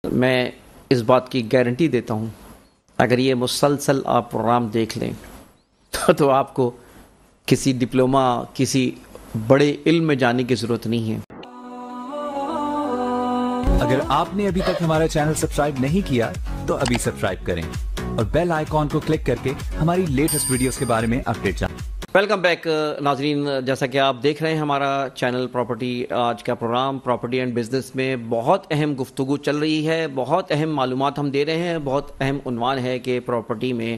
میں اس بات کی گارنٹی دیتا ہوں، اگر یہ مسلسل آپ پروگرام دیکھ لیں تو آپ کو کسی ڈپلومہ کسی بڑے علم میں جانے کی ضرورت نہیں ہے۔ اگر آپ نے ابھی تک ہمارا چینل سبسکرائب نہیں کیا تو ابھی سبسکرائب کریں اور بیل آئیکن کو کلک کر کے ہماری لیٹسٹ ویڈیوز کے بارے میں اپڈیٹ جانیں۔ ویلکم بیک ناظرین، جیسا کہ آپ دیکھ رہے ہیں ہمارا چینل پراپرٹی، آج کا پروگرام پراپرٹی اینڈ بزنس میں بہت اہم گفتگو چل رہی ہے، بہت اہم معلومات ہم دے رہے ہیں۔ بہت اہم عنوان ہے کہ پراپرٹی میں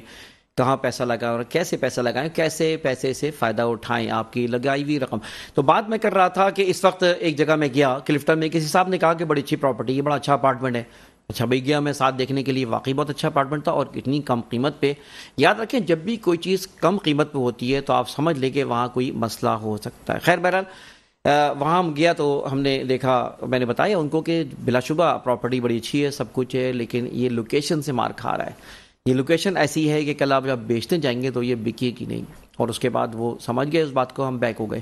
کہاں پیسہ لگائیں اور کیسے پیسہ لگائیں، کیسے پیسے سے فائدہ اٹھائیں، آپ کی لگائی ہوئی رقم۔ تو بات میں کر رہا تھا کہ اس وقت ایک جگہ میں گیا کلفٹن میں، کسی صاحب نے کہا کہ بڑی اچھی پراپرٹی ہے، بڑا اچھا اپارٹمنٹ ہے۔ اچھا بھائی، گیا میں ساتھ دیکھنے کے لیے، واقعی بہت اچھا اپارٹمنٹ تھا اور اتنی کم قیمت پہ۔ یاد رکھیں، جب بھی کوئی چیز کم قیمت پہ ہوتی ہے تو آپ سمجھ لیں کہ وہاں کوئی مسئلہ ہو سکتا ہے۔ خیر بہرحال وہاں ہم گیا تو ہم نے دیکھا، میں نے بتایا ان کو کہ بلا شبہ پراپرٹی بڑی اچھی ہے، سب کچھ ہے، لیکن یہ لوکیشن سے مار کھا رہا ہے۔ یہ لوکیشن ایسی ہے کہ کل آپ جب بیچنے جائیں گے تو یہ بکے گی نہیں۔ اور اس کے بعد وہ سمجھ گئے اس بات کو، ہم بیک ہو گئے۔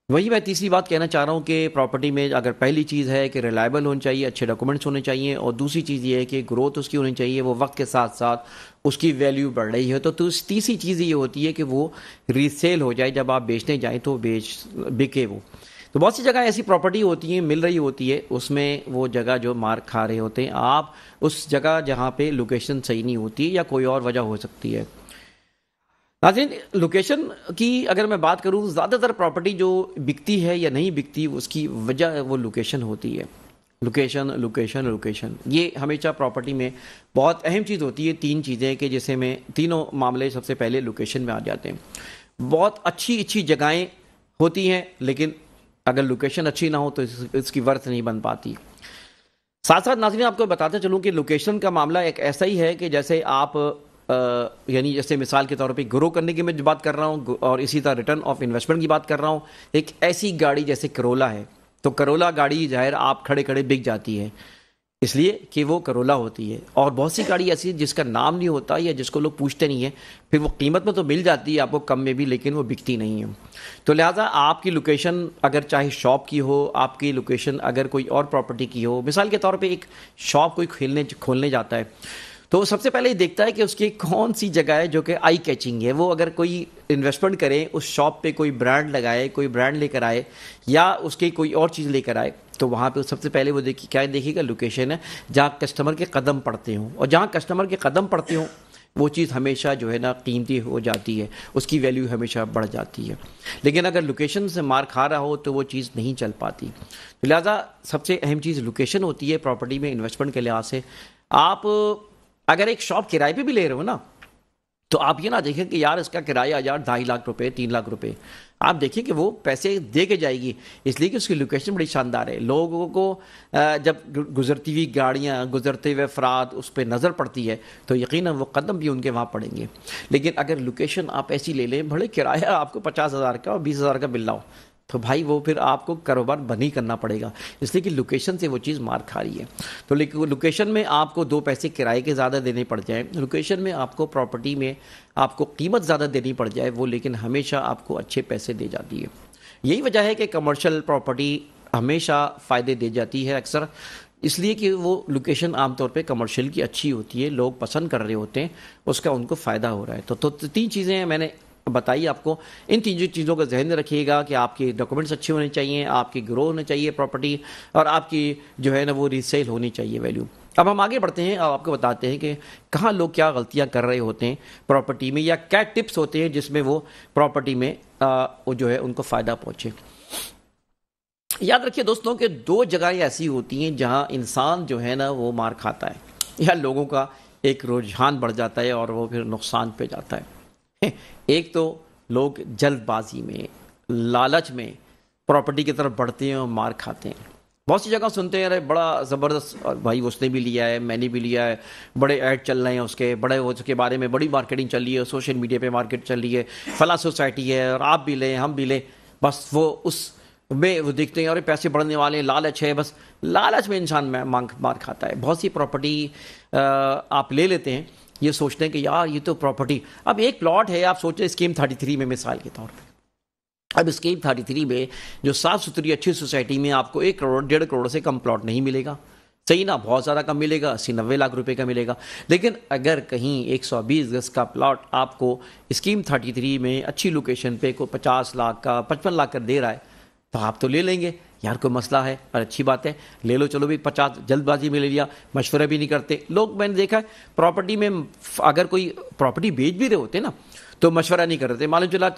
وہی میں تیسری بات کہنا چاہ رہا ہوں کہ پراپرٹی میں اگر پہلی چیز ہے کہ ریلائبل ہونی چاہیے، اچھے ڈاکومنٹس ہونے چاہیے، اور دوسری چیز یہ ہے کہ گروتھ اس کی ہونی چاہیے، وہ وقت کے ساتھ ساتھ اس کی ویلیو بڑھ رہی ہے۔ تو تیسری چیز یہ ہوتی ہے کہ وہ ریسیل ہو جائے، جب آپ بیچنے جائیں تو بکے وہ۔ تو بہت سی جگہ ایسی پراپرٹی ہوتی ہیں، مل رہی ہوتی ہے، اس میں وہ جگہ جو مار کھا رہے ہوتے ہیں، آپ اس جگہ جہاں پہ لوکیشن صحیح نہیں ہوتی یا کوئی اور وجہ ہو سکتی ہے۔ ناظرین، لوکیشن کی اگر میں بات کروں، زیادہ تر پراپرٹی جو بکتی ہے یا نہیں بکتی، اس کی وجہ وہ لوکیشن ہوتی ہے۔ لوکیشن لوکیشن لوکیشن، یہ ہمیشہ پراپرٹی میں بہت اہم چیز ہوتی ہے۔ تین چیزیں کہ جسے میں تینوں معاملے سب سے پہلے لوکیشن میں آ جاتے ہیں۔ بہت اچھی اچھی جگہیں ہوتی ہیں، لیکن اگر لوکیشن اچھی نہ ہو تو اس کی ورث نہیں بن پاتی۔ ساتھ ساتھ ناظرین آپ کو بتاتے چلوں کہ لوکیشن کا معاملہ ایک ایسا ہی ہے کہ جیسے آپ یعنی جیسے مثال کے طور پہ گرو کرنے کی میں بات کر رہا ہوں، اور اسی طرح ریٹرن آف انویسٹمنٹ کی بات کر رہا ہوں۔ ایک ایسی گاڑی جیسے کرولا ہے، تو کرولا گاڑی ظاہر آپ کھڑے کھڑے بک جاتی ہے، اس لیے کہ وہ کرولا ہوتی ہے۔ اور بہت سی گاڑی ایسی جس کا نام نہیں ہوتا یا جس کو لوگ پوچھتے نہیں ہیں، پھر وہ قیمت میں تو مل جاتی ہے آپ کو کم میں بھی، لیکن وہ بکتی نہیں ہے۔ تو لہٰذا آپ کی لوکیشن اگر چاہے شاپ کی ہو، آپ کی لوکیشن اگر کوئی اور پراپرٹی کی ہو، مثال کے طور پہ ایک شاپ کوئی کھولنے جاتا ہے تو سب سے پہلے یہ دیکھتا ہے کہ اس کی کون سی جگہ ہے جو کہ آئی کیچنگ ہے۔ وہ اگر کوئی انویسٹمنٹ کرے، اس شاپ پہ کوئی برانڈ لگائے، کوئی برانڈ لے کر آئے یا اس کی کوئی اور چیز لے کر آئے، تو وہاں پہ سب سے پہلے وہ کیا دیکھے گا؟ لوکیشن ہے جہاں کسٹمر کے قدم پڑتے ہوں، اور جہاں کسٹمر کے قدم پڑتے ہوں وہ چیز ہمیشہ جو ہے نا قیمتی ہو جاتی ہے، اس کی ویلیو ہمیشہ بڑھ جاتی ہے۔ لیکن اگر لوکیشن سے مار کھا رہا ہو تو وہ چیز نہیں چل پاتی۔ لہٰذا سب سے اہم چیز لوکیشن ہوتی ہے پراپرٹی میں انویسٹمنٹ کے لحاظ سے۔ آپ اگر ایک شاپ کرائے پہ بھی لے رہے ہو نا، تو آپ یہ نہ دیکھیں کہ یار اس کا کرایہ 2.5 لاکھ روپے 3 لاکھ روپے، آپ دیکھیں کہ وہ پیسے دے کے جائے گی، اس لیے کہ اس کی لوکیشن بڑی شاندار ہے۔ لوگوں کو جب گزرتی ہوئی گاڑیاں، گزرتے ہوئے افراد اس پہ نظر پڑتی ہے تو یقیناً وہ قدم بھی ان کے وہاں پڑیں گے۔ لیکن اگر لوکیشن آپ ایسی لے لیں، بڑے کرایہ آپ کو 50,000 کا اور 20,000 کا بل لاؤ، تو بھائی وہ پھر آپ کو کاروبار بند ہی کرنا پڑے گا، اس لیے کہ لوکیشن سے وہ چیز مار کھا رہی ہے۔ تو لوکیشن میں آپ کو 2 پیسے کرائے کے زیادہ دینے پڑ جائیں، لوکیشن میں آپ کو پراپرٹی میں آپ کو قیمت زیادہ دینی پڑ جائے، وہ لیکن ہمیشہ آپ کو اچھے پیسے دے جاتی ہے۔ یہی وجہ ہے کہ کمرشل پراپرٹی ہمیشہ فائدے دے جاتی ہے اکثر، اس لیے کہ وہ لوکیشن عام طور پہ کمرشل کی اچھی ہوتی ہے، لوگ پسند کر رہے ہوتے ہیں، اس کا ان کو فائدہ ہو رہا ہے۔ تو 3 چیزیں ہیں میں نے بتائی آپ کو، ان 3 چیزوں کا ذہن میں رکھیے گا کہ آپ کے ڈاکومنٹس اچھے ہونے چاہیے، آپ کی گرو ہونا چاہیے پراپرٹی، اور آپ کی جو ہے نا وہ ریسیل ہونی چاہیے ویلیو۔ اب ہم آگے بڑھتے ہیں، اب آپ کو بتاتے ہیں کہ کہاں لوگ کیا غلطیاں کر رہے ہوتے ہیں پراپرٹی میں، یا کیا ٹپس ہوتے ہیں جس میں وہ پراپرٹی میں وہ جو ہے ان کو فائدہ پہنچے۔ یاد رکھیے دوستوں کہ 2 جگہیں ایسی ہوتی ہیں جہاں انسان جو ہے نا وہ مار کھاتا ہے، یا لوگوں کا ایک رجحان بڑھ جاتا ہے اور وہ پھر نقصان پہ جاتا ہے۔ ایک تو لوگ جلد بازی میں، لالچ میں پراپرٹی کی طرف بڑھتے ہیں اور مار کھاتے ہیں۔ بہت سی جگہ سنتے ہیں ارے بڑا زبردست، اور بھائی اس نے بھی لیا ہے، میں نے بھی لیا ہے، بڑے ایڈ چل رہے ہیں اس کے، بڑے اس کے بارے میں بڑی مارکیٹنگ چل رہی ہے، سوشل میڈیا پہ مارکیٹ چل رہی ہے، فلاں سوسائٹی ہے اور آپ بھی لیں ہم بھی لیں۔ بس وہ اس میں وہ دیکھتے ہیں اور پیسے بڑھنے والے، لالچ ہے، بس لالچ میں انسان مار کھاتا ہے۔ بہت سی پراپرٹی آپ لے لیتے ہیں یہ سوچتے ہیں کہ یار یہ تو پراپرٹی، اب ایک پلاٹ ہے، آپ سوچیں اسکیم 33 میں مثال کے طور پہ، اب اسکیم 33 میں جو صاف ستھری اچھی سوسائٹی میں آپ کو 1 کروڑ 1.5 کروڑ سے کم پلاٹ نہیں ملے گا، صحیح نا، بہت زیادہ کم ملے گا، 80-90 لاکھ روپے کا ملے گا. لیکن اگر کہیں 120 گز کا پلاٹ آپ کو اسکیم 33 میں اچھی لوکیشن پہ کوئی 50 لاکھ کا 55 لاکھ کا دے رہا ہے تو آپ تو لے لیں گے یار، کوئی مسئلہ ہے اور اچھی بات ہے، لے لو. چلو بھی 50 جلد بازی میں لے لیا، مشورہ بھی نہیں کرتے لوگ. میں نے دیکھا ہے پراپرٹی میں اگر کوئی پراپرٹی بیچ بھی رہے ہوتے نا تو مشورہ نہیں کرتے. معلوم چلا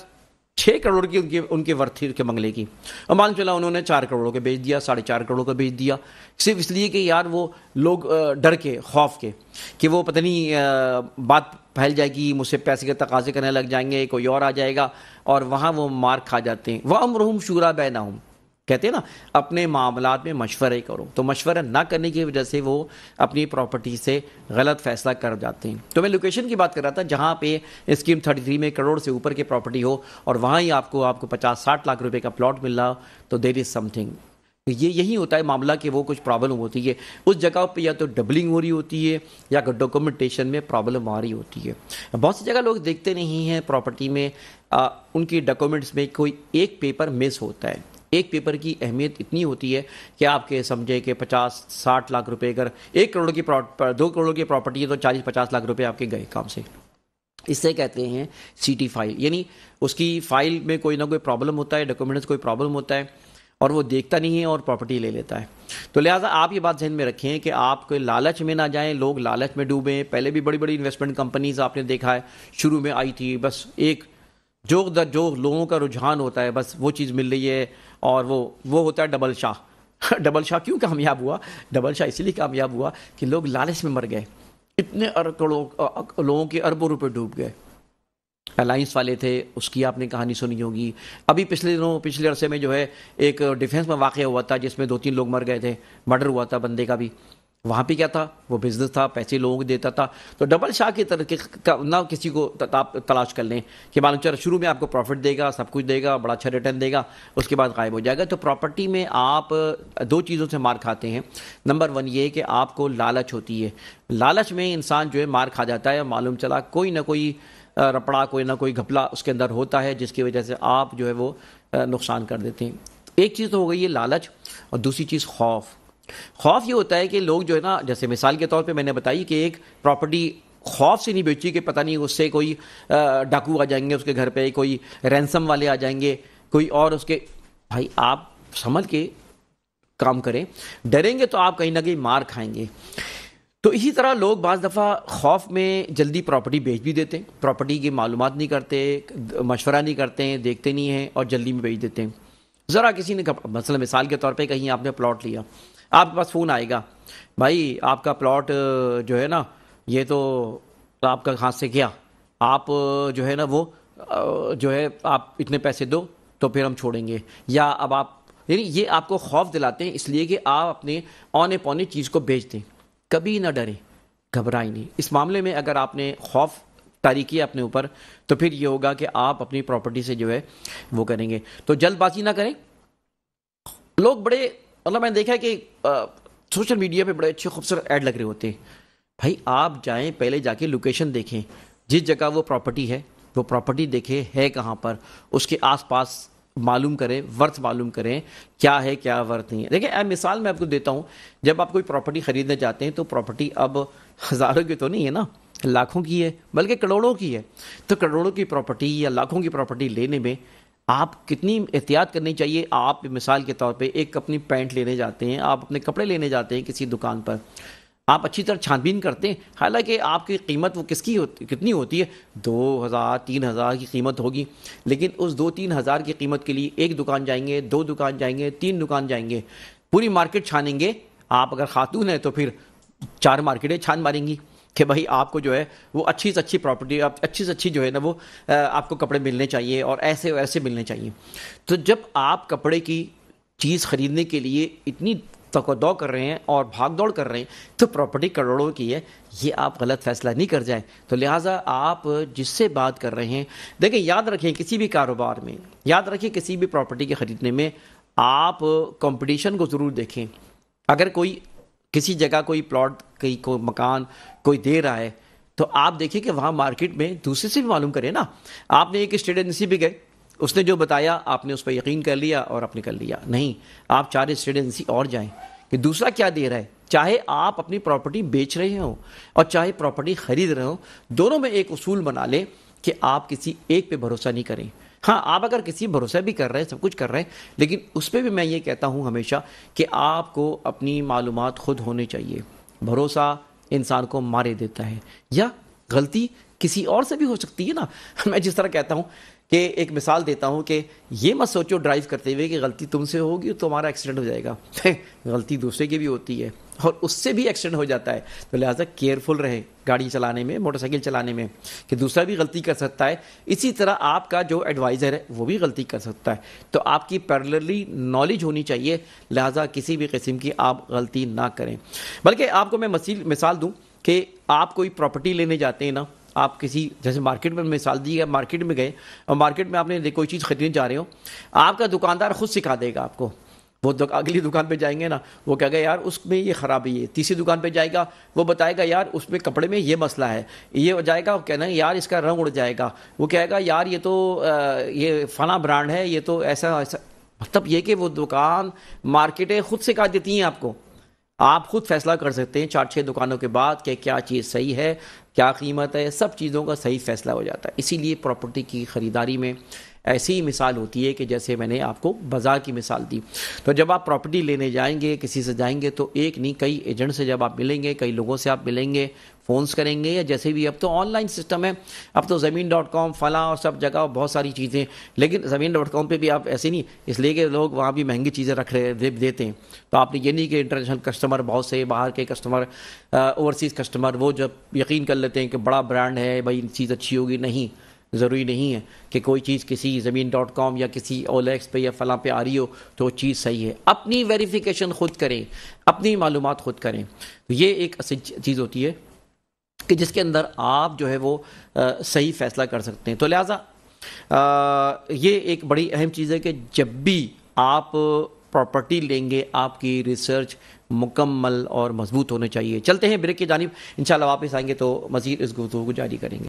6 کروڑ کی ان کے ورتھ کے بنگلے کی، اور معلوم چلا انہوں نے 4 کروڑوں کے بیچ دیا، 4.5 کروڑوں کا بیچ دیا، صرف اس لیے کہ یار وہ لوگ ڈر کے، خوف کے کہ وہ پتہ نہیں بات پھیل جائے گی، مجھ سے پیسے کے تقاضے کرنے لگ جائیں گے، کوئی اور آ جائے گا، اور وہاں وہ مار کھا جاتے ہیں. وَأَمْرُهُمْ شُورَىٰ بَيْنَهُمْ، کہتے ہیں نا اپنے معاملات میں مشورے کرو. تو مشورہ نہ کرنے کی وجہ سے وہ اپنی پراپرٹی سے غلط فیصلہ کر جاتے ہیں. تو میں لوکیشن کی بات کر رہا تھا جہاں پہ اسکیم 33 میں کروڑ سے اوپر کی پراپرٹی ہو اور وہاں ہی آپ کو 50-60 لاکھ روپے کا پلاٹ مل رہا، تو دیر از سم تھنگ. یہی ہوتا ہے معاملہ کہ وہ کچھ پرابلم ہوتی ہے اس جگہ پہ، یا تو ڈبلنگ ہو رہی ہوتی ہے یا ڈاکومنٹیشن میں پرابلم آ رہی ہوتی ہے. بہت سی جگہ لوگ دیکھتے نہیں ہیں پراپرٹی میں ان کی ڈاکومنٹس میں کوئی ایک پیپر مس ہوتا ہے. ایک پیپر کی اہمیت اتنی ہوتی ہے کہ آپ کے سمجھے کہ 50-60 لاکھ روپے، اگر 1 کروڑ کی 2 کروڑ کی پراپرٹی ہے تو 40-50 لاکھ روپے آپ کے گئے کام سے. اس سے کہتے ہیں سی ٹی فائل، یعنی اس کی فائل میں کوئی نہ کوئی پرابلم ہوتا ہے، ڈاکومنٹس کوئی پرابلم ہوتا ہے اور وہ دیکھتا نہیں ہے اور پراپرٹی لے لیتا ہے. تو لہٰذا آپ یہ بات ذہن میں رکھیں کہ آپ کوئی لالچ میں نہ جائیں. لوگ لالچ میں ڈوبیں. پہلے بھی بڑی بڑی انویسٹمنٹ کمپنیز آپ نے دیکھا ہے شروع میں آئی تھی، بس ایک جو لوگوں کا رجحان ہوتا ہے بس وہ چیز مل رہی ہے، اور وہ ہوتا ہے ڈبل شاہ. ڈبل شاہ کیوں کامیاب ہوا؟ ڈبل شاہ اسی لیے کامیاب ہوا کہ لوگ لالچ میں مر گئے. اتنے لوگوں کے اربوں روپے ڈوب گئے. الائنس والے تھے، اس کی آپ نے کہانی سنی ہوگی. ابھی پچھلے عرصے میں جو ہے ایک ڈیفنس میں واقعہ ہوا تھا جس میں 2-3 لوگ مر گئے تھے، مرڈر ہوا تھا بندے کا بھی. وہاں پہ کیا تھا؟ وہ بزنس تھا، پیسے لوگوں کو دیتا تھا. تو ڈبل شاہ کی طرح نہ کسی کو آپ تلاش کر لیں کہ معلوم چلا شروع میں آپ کو پروفٹ دے گا، سب کچھ دے گا، بڑا اچھا ریٹرن دے گا، اس کے بعد غائب ہو جائے گا. تو پراپرٹی میں آپ 2 چیزوں سے مار کھاتے ہیں. نمبر 1 یہ کہ آپ کو لالچ ہوتی ہے. لالچ میں انسان جو ہے مار کھا جاتا ہے. معلوم چلا کوئی نہ کوئی رپڑا، کوئی نہ کوئی گھپلا اس کے اندر ہوتا ہے جس کی وجہ سے آپ جو ہے وہ نقصان کر دیتے ہیں. ایک چیز تو ہو گئی ہے لالچ، اور دوسری چیز خوف. خوف یہ ہوتا ہے کہ لوگ جو ہے نا، جیسے مثال کے طور پہ میں نے بتائی کہ ایک پراپرٹی خوف سے نہیں بیچی کہ پتہ نہیں اس سے کوئی ڈاکو آ جائیں گے اس کے گھر پہ، کوئی رینسم والے آ جائیں گے، کوئی اور اس کے. بھائی آپ سنبھل کے کام کریں. ڈریں گے تو آپ کہیں نہ کہیں مار کھائیں گے. تو اسی طرح لوگ بعض دفعہ خوف میں جلدی پراپرٹی بیچ بھی دیتے ہیں. پراپرٹی کی معلومات نہیں کرتے، مشورہ نہیں کرتے ہیں، دیکھتے نہیں ہیں اور جلدی میں بیچ دیتے ہیں. ذرا کسی نے مثلا مثال کے طور پہ کہیں آپ نے پلاٹ لیا، آپ کے پاس فون آئے گا، بھائی آپ کا پلاٹ جو ہے نا یہ تو آپ کا ہاتھ سے گیا، آپ جو ہے نا وہ جو ہے آپ اتنے پیسے دو تو پھر ہم چھوڑیں گے. یا اب آپ، یعنی یہ آپ کو خوف دلاتے ہیں اس لیے کہ آپ اپنے اونے پونے چیز کو بیچ دیں. کبھی نہ ڈریں، گھبرائیں نہیں. اس معاملے میں اگر آپ نے خوف طاری کیا اپنے اوپر تو پھر یہ ہوگا کہ آپ اپنی پراپرٹی سے جو ہے وہ کریں گے. تو جلد بازی نہ کریں. لوگ بڑے میں نے دیکھا ہے کہ سوشل میڈیا پہ بڑے اچھے خوبصورت ایڈ لگ رہے ہوتے ہیں. بھائی آپ جائیں، پہلے جا کے لوکیشن دیکھیں، جس جگہ وہ پراپرٹی ہے وہ پراپرٹی دیکھیں ہے کہاں پر، اس کے آس پاس معلوم کریں، ورتھ معلوم کریں کیا ہے کیا ورتھ نہیں ہے. دیکھیں مثال میں آپ کو دیتا ہوں، جب آپ کوئی پراپرٹی خریدنے جاتے ہیں تو پراپرٹی اب ہزاروں کی تو نہیں ہے نا، لاکھوں کی ہے، بلکہ کروڑوں کی ہے. تو کروڑوں کی پراپرٹی یا لاکھوں کی پراپرٹی لینے میں آپ کتنی احتیاط کرنی چاہیے. آپ مثال کے طور پہ ایک اپنی پینٹ لینے جاتے ہیں، آپ اپنے کپڑے لینے جاتے ہیں کسی دکان پر، آپ اچھی طرح چھان بین کرتے ہیں. حالانکہ آپ کی قیمت وہ کتنی ہوتی ہے، 2,000-3,000 کی قیمت ہوگی، لیکن اس 2-3 ہزار کی قیمت کے لیے ایک دکان جائیں گے، 2 دکان جائیں گے، 3 دکان جائیں گے، پوری مارکیٹ چھانیں گے. آپ اگر خاتون ہیں تو پھر 4 مارکیٹیں چھان ماریں گی کہ بھائی آپ کو جو ہے وہ اچھی سے اچھی پراپرٹی، اچھی سے اچھی جو ہے نا وہ آپ کو کپڑے ملنے چاہیے اور ایسے ویسے ملنے چاہیے. تو جب آپ کپڑے کی چیز خریدنے کے لیے اتنی تقدو کر رہے ہیں اور بھاگ دوڑ کر رہے ہیں تو پراپرٹی کروڑوں کی ہے، یہ آپ غلط فیصلہ نہیں کر جائیں. تو لہٰذا آپ جس سے بات کر رہے ہیں، دیکھیں یاد رکھیں کسی بھی کاروبار میں، یاد رکھیں کسی بھی پراپرٹی کے خریدنے میں آپ کمپٹیشن کو ضرور دیکھیں. اگر کوئی کسی جگہ کوئی پلاٹ، کوئی مکان کوئی دے رہا ہے تو آپ دیکھیں کہ وہاں مارکیٹ میں دوسرے سے بھی معلوم کریں نا. آپ نے ایک اسٹیٹ ایجنسی پہ گئے، اس نے جو بتایا آپ نے اس پہ یقین کر لیا اور آپ نے کر لیا. نہیں، آپ 4 اسٹیٹ ایجنسی اور جائیں کہ دوسرا کیا دے رہا ہے، چاہے آپ اپنی پراپرٹی بیچ رہے ہوں اور چاہے پراپرٹی خرید رہے ہوں، دونوں میں ایک اصول بنا لیں کہ آپ کسی ایک پہ بھروسہ نہیں کریں۔ ہاں، آپ اگر کسی بھروسہ بھی کر رہے ہیں، سب کچھ کر رہے ہیں، لیکن اس پہ بھی میں یہ کہتا ہوں ہمیشہ کہ آپ کو اپنی معلومات خود ہونی چاہیے۔ بھروسہ انسان کو مارے دیتا ہے، یا غلطی کسی اور سے بھی ہو سکتی ہے نا۔ میں جس طرح کہتا ہوں کہ ایک مثال دیتا ہوں کہ یہ مت سوچو ڈرائیو کرتے ہوئے کہ غلطی تم سے ہوگی تو تمہارا ایکسیڈنٹ ہو جائے گا۔ غلطی دوسرے کی بھی ہوتی ہے اور اس سے بھی ایکسیڈنٹ ہو جاتا ہے، تو لہٰذا کیئرفل رہیں گاڑی چلانے میں، موٹر سائیکل چلانے میں، کہ دوسرا بھی غلطی کر سکتا ہے، اسی طرح آپ کا جو ایڈوائزر ہے وہ بھی غلطی کر سکتا ہے۔ تو آپ کی پیرللی نالج ہونی چاہیے، لہٰذا کسی بھی قسم کی آپ غلطی نہ کریں۔ بلکہ آپ کو میں مثال دوں کہ آپ کوئی پراپرٹی لینے جاتے ہیں نا، آپ کسی جیسے مارکیٹ میں مثال دی ہے، مارکیٹ میں گئے اور مارکیٹ میں آپ نے کوئی چیز خریدنے جا رہے ہو، آپ کا دکاندار خود سکھا دے گا آپ کو۔ وہ اگلی دکان پہ جائیں گے نا، وہ کہے گا یار اس میں یہ خرابی ہے، تیسری دکان پہ جائے گا وہ بتائے گا یار اس میں کپڑے میں یہ مسئلہ ہے، یہ ہو جائے گا، وہ کہنا یار اس کا رنگ اڑ جائے گا، وہ کہے گا یار یہ تو یہ فلاں برانڈ ہے، یہ تو ایسا ایسا۔ مطلب یہ کہ وہ دکان مارکیٹیں خود سکھا دیتی ہیں آپ کو، آپ خود فیصلہ کر سکتے ہیں 4-6 دکانوں کے بعد کہ کیا چیز صحیح ہے، کیا قیمت ہے، سب چیزوں کا صحیح فیصلہ ہو جاتا ہے۔ اسی لیے پراپرٹی کی خریداری میں ایسی ہی مثال ہوتی ہے کہ جیسے میں نے آپ کو بازار کی مثال دی۔ تو جب آپ پراپرٹی لینے جائیں گے، کسی سے جائیں گے، تو ایک نہیں کئی ایجنٹ سے جب آپ ملیں گے، کئی لوگوں سے آپ ملیں گے، فونز کریں گے، یا جیسے بھی اب تو آن لائن سسٹم ہے، اب تو زمین.com فلاں اور سب جگہ بہت ساری چیزیں، لیکن زمین.com پہ بھی آپ ایسے نہیں، اس لیے کہ لوگ وہاں بھی مہنگی چیزیں رکھ رہے دیتے ہیں، تو آپ نے یہ نہیں کہ انٹرنیشنل کسٹمر بہت سے باہر کے کسٹمر، اوورسیز کسٹمر، وہ جب یقین کر لیتے ہیں کہ بڑا برانڈ ہے بھائی چیز اچھی ہوگی، نہیں، ضروری نہیں ہے کہ کوئی چیز کسی زمین.com یا کسی OLX پہ یا فلاں پہ آ رہی ہو تو وہ چیز صحیح ہے۔ اپنی ویریفیکیشن خود کریں، اپنی معلومات خود کریں، تو یہ ایک اصل چیز ہوتی ہے کہ جس کے اندر آپ جو ہے وہ صحیح فیصلہ کر سکتے ہیں۔ تو لہٰذا یہ ایک بڑی اہم چیز ہے کہ جب بھی آپ پراپرٹی لیں گے، آپ کی ریسرچ مکمل اور مضبوط ہونے چاہیے۔ چلتے ہیں بریک کی جانب، انشاءاللہ واپس آئیں گے تو مزید اس گفتگو کو جاری کریں گے۔